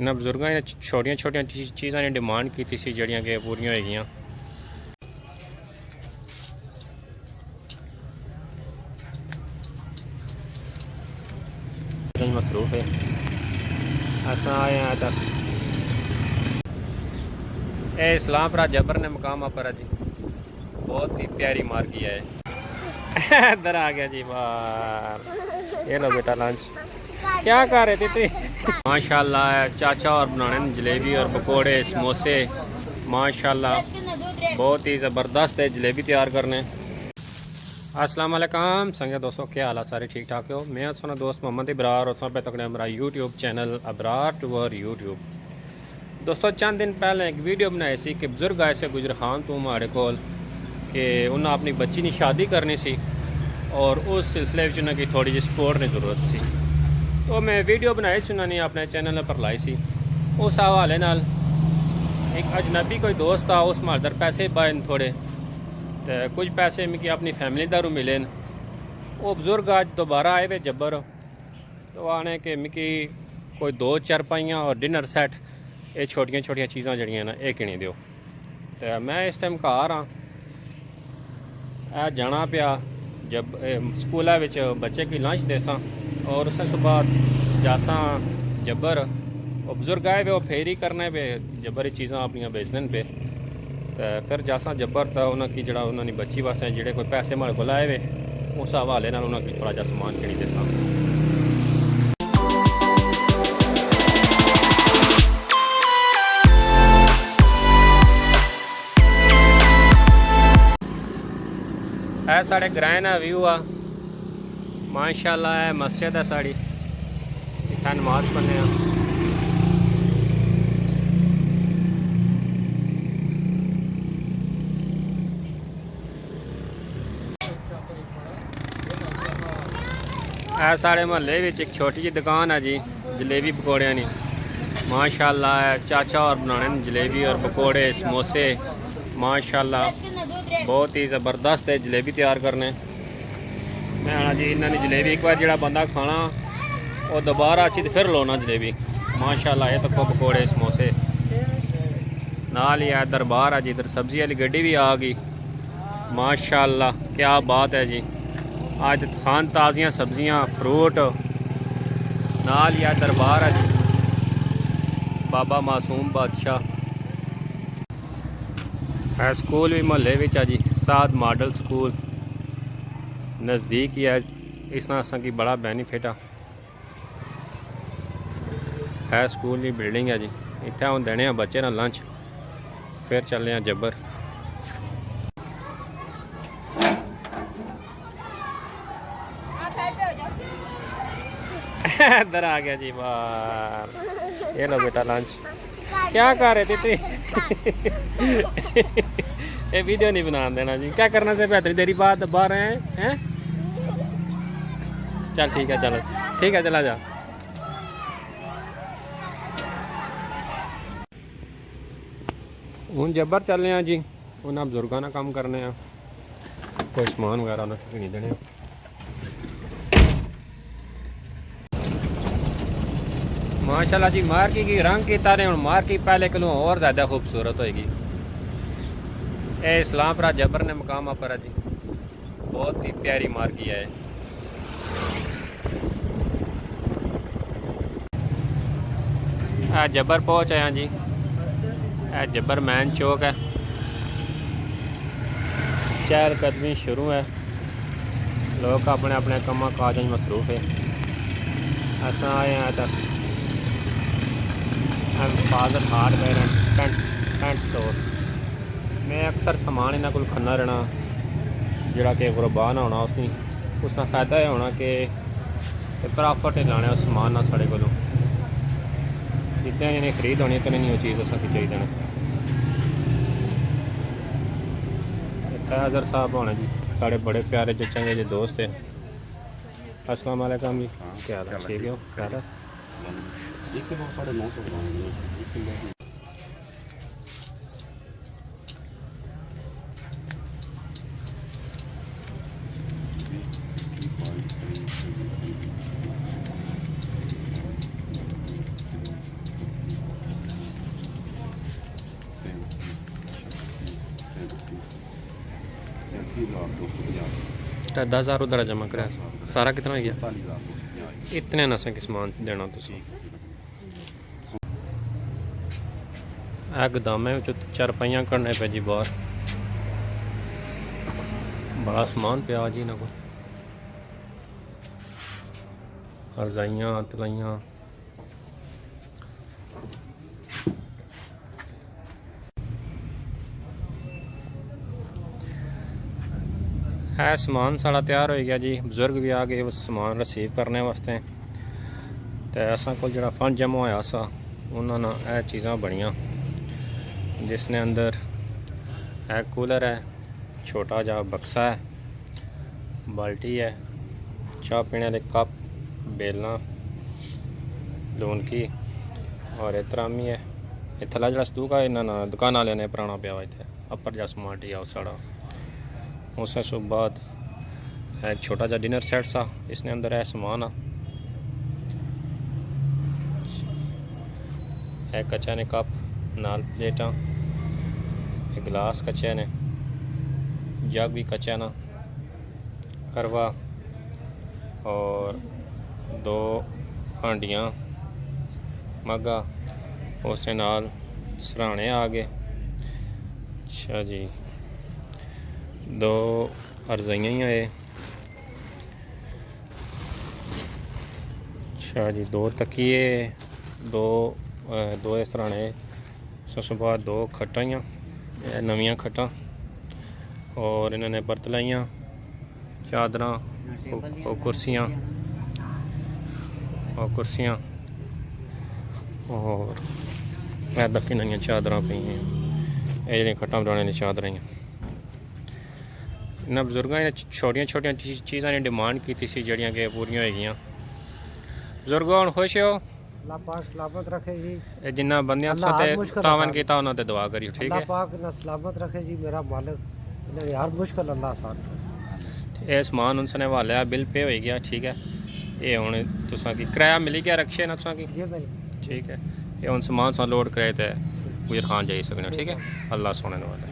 इन्होंने बजुर्गों ने छोटिया छोटिया चीज़ों ने डिमांड की थी जड़ियाँ कि पूरियां हो गई। मसरूफ है असा आए हैं तक ए इस्लामपुरा जबर ने मकाम पर जी बहुत ही प्यारी मार किया है। इधर आ गया जी बाहर। ये लो बेटा लंच क्या कर रहे थे माशाल्लाह चाचा और बनाने जलेबी और पकोड़े समोसे माशाल्लाह बहुत ही ज़बरदस्त है जलेबी तैयार करने। अस्सलाम वालेकुम संगे दोस्तों क्या हाल है सारे ठीक ठाक हो। मैं सोना दोस्त मोहम्मद इब्रार और सब पे तकड़े हमारा YouTube channel Abrar tour YouTube. दोस्तों चंद दिन पहले एक वीडियो बनाई सी कि बजुर्ग आए से गुजर खान तू हमारे कोल कि उन्हें अपनी बच्ची की शादी करनी सी और उस सिलसिले में उन्हें थोड़ी जी सपोर्ट की जरूरत सी। तो मैं वीडियो बनाई सी उन्होंने अपने चैनल पर लाई सी। उस हवाले नाल एक अजनबी कोई दोस्त आ उस मालदर पैसे पाए थोड़े तो कुछ पैसे मिगी अपनी फैमिली दारू मिले। वो बजुर्ग अज दोबारा आए वे जबर तो आने के मिगी कोई 2 चारपाइयाँ और डिनर सैट ये छोटिया छोटिया चीज़ां जड़ियाँ ना ये किनी दियो। तो मैं इस टाइम घर हाँ जाना पिया जब स्कूल बच्चे की लंच देसा और उससे सुबह जासा जबर वो बुजुर्ग आए वे वो फेरी करने पे जबर ही चीज़ां अपनियां बेचने पे तो फिर जासा जबर तो उन्होंने जड़ा उन्होंने बच्ची वास्ते जेडे कोई पैसे हमारे को लाए वे उस हवाले नाल उन्होंने थोड़ा जा समान किनी देसा। है साढ़े ग्रां का व्यू आ माशाल्लाह है मस्जिद है साड़ी इतना नमाज पढ़ने है साढ़े महल्ले एक छोटी जी दुकान है जी जलेबी पकौड़ियाँ की माशाल्लाह है चाचा और बनाने जलेबी और पकौड़े समोसे माशाल्लाह बहुत ही ज़बरदस्त है जलेबी तैयार करने। मैं आना जी इन्होंने जलेबी एक बार जो बंदा खाना वो दोबारा अच्छी तो फिर लोना जलेबी माशाल्लाह। ये तको पकौड़े समोसे नाल ही है दरबार है जी। इधर सब्ज़ी वाली गड्डी भी आ गई माशाल्लाह क्या बात है जी। आज खान ताज़ियाँ सब्ज़ियाँ फ्रूट नाल ही है दरबार है जी बाबा मासूम बादशाह है। स्कूल भी महल्ले जी साद मॉडल स्कूल नज़दीक ही है इस असा की बड़ा बेनीफिट है। स्कूल की बिल्डिंग है जी इतने हम देने बच्चे ना लंच फिर चलने जबर। इधर आ गया जी बाहर। ये लो बेटा लंच क्या कर रहे थे ये वीडियो नहीं बना देना जी क्या करना से बेहतरी देरी बाद बाहर हैं। चल ठीक है चलो ठीक है चला जा। हूँ जबर चलने जी उन्हें बजुर्गों ने काम करने कोई समान वगैरह उन्हें नहीं देने। माशाल्लाह जी मार्की की रंग की तारे हूँ मार्की पहले किलो और ज़्यादा खूबसूरत होएगी। ये इस्लामपुरा जबर ने मकाम पर जी बहुत ही प्यारी मार्की है। जबर पहुँच आया जी जबर मैन चौक है चहलकदमी शुरू है लोग अपने अपने कम काज मसरूफ है। असा आए हैं तक father hardware and paint store. मैं अक्सर समान इन्होंने को खन्ना रहना जोड़ा कि गुरबान होना उसका फायदा यह होना कि प्रॉफिट लाने उस समान ना साढ़े को जितने इन्हें खरीद होनी तो नहीं वो चीज़ असा की चाहिए देना। फैजर साहब होने जी साढ़े बड़े प्यारे जो चंगे जो दोस्त है। अस्सलाम वालेकुम जी क्या हाल है ठीक हो क्या हाल है। अच्छा 10,000 उधर जमा कराया, सारा कितना हो गया? इतने नशे के समान देना तुम गोदामे चारपाइयां करने पे जी बाहर बड़ा समान पिया जी ना को रजाइयां तलाइयां है। समान सारा तैयार हो गया जी, बजुर्ग भी आ गए उस समान रिसीव करने वास्ते। तो असा को जो फंड जमा होया सा उन्होंने यह चीज़ा बनिया, जिसने अंदर है कूलर है, छोटा जा बक्सा है, बाल्टी है, चाह पीने वाले कप, बेलना, लून की और एहतरामी है। ये थला जरा संदूक है इन्होंने दुकान वाले ने पुराना पिया हुआ इतने अपर जा समान टी साड़ा। उस बाद है छोटा जा डिनर सेट सा, इसने अंदर है समान है कच्चा ने कप नाल प्लेटा, गिलास कच्चे ने, जग भी कच्चा ना, करवा और 2 हांडियाँ मग्गा, उस नाल सराहने आ गए। अच्छा जी 2 रजाइयां ही आए। अच्छा जी 2 तकिए, 2 सराहने, उस बाद 2 खट्टाइयाँ नवियां खट्टा और इन्होंने बरत लाइया, चादर और कुर्सियाँ और दक्खी नई चादर पी हैं, ये खट्टा बनाने चादर। इन्होंने बजुर्गों ने छोटिया छोटिया चीज़ों ने डिमांड की थी जड़ियाँ कि पूरियां हो गई। बजुर्गो हम खुश हो, सलामत रखे जी, जिन्ना बंदियां तावन किया उन्होंने दुआ करियो। ठीक है, पाक ना सलामत रखे जी, मेरा मालिक हर मुश्किल अल्लाह आसान करे। ये समान उनसे हवाले बिल पे हो गया। ठीक है, ये हूँ तुसा की किराया मिली गया रक्शे ना तुसा की। ठीक है, ये हूँ समान सा लोड कराए तो गुजर खान जाई सकने। ठीक है, अल्लाह सोने वाले।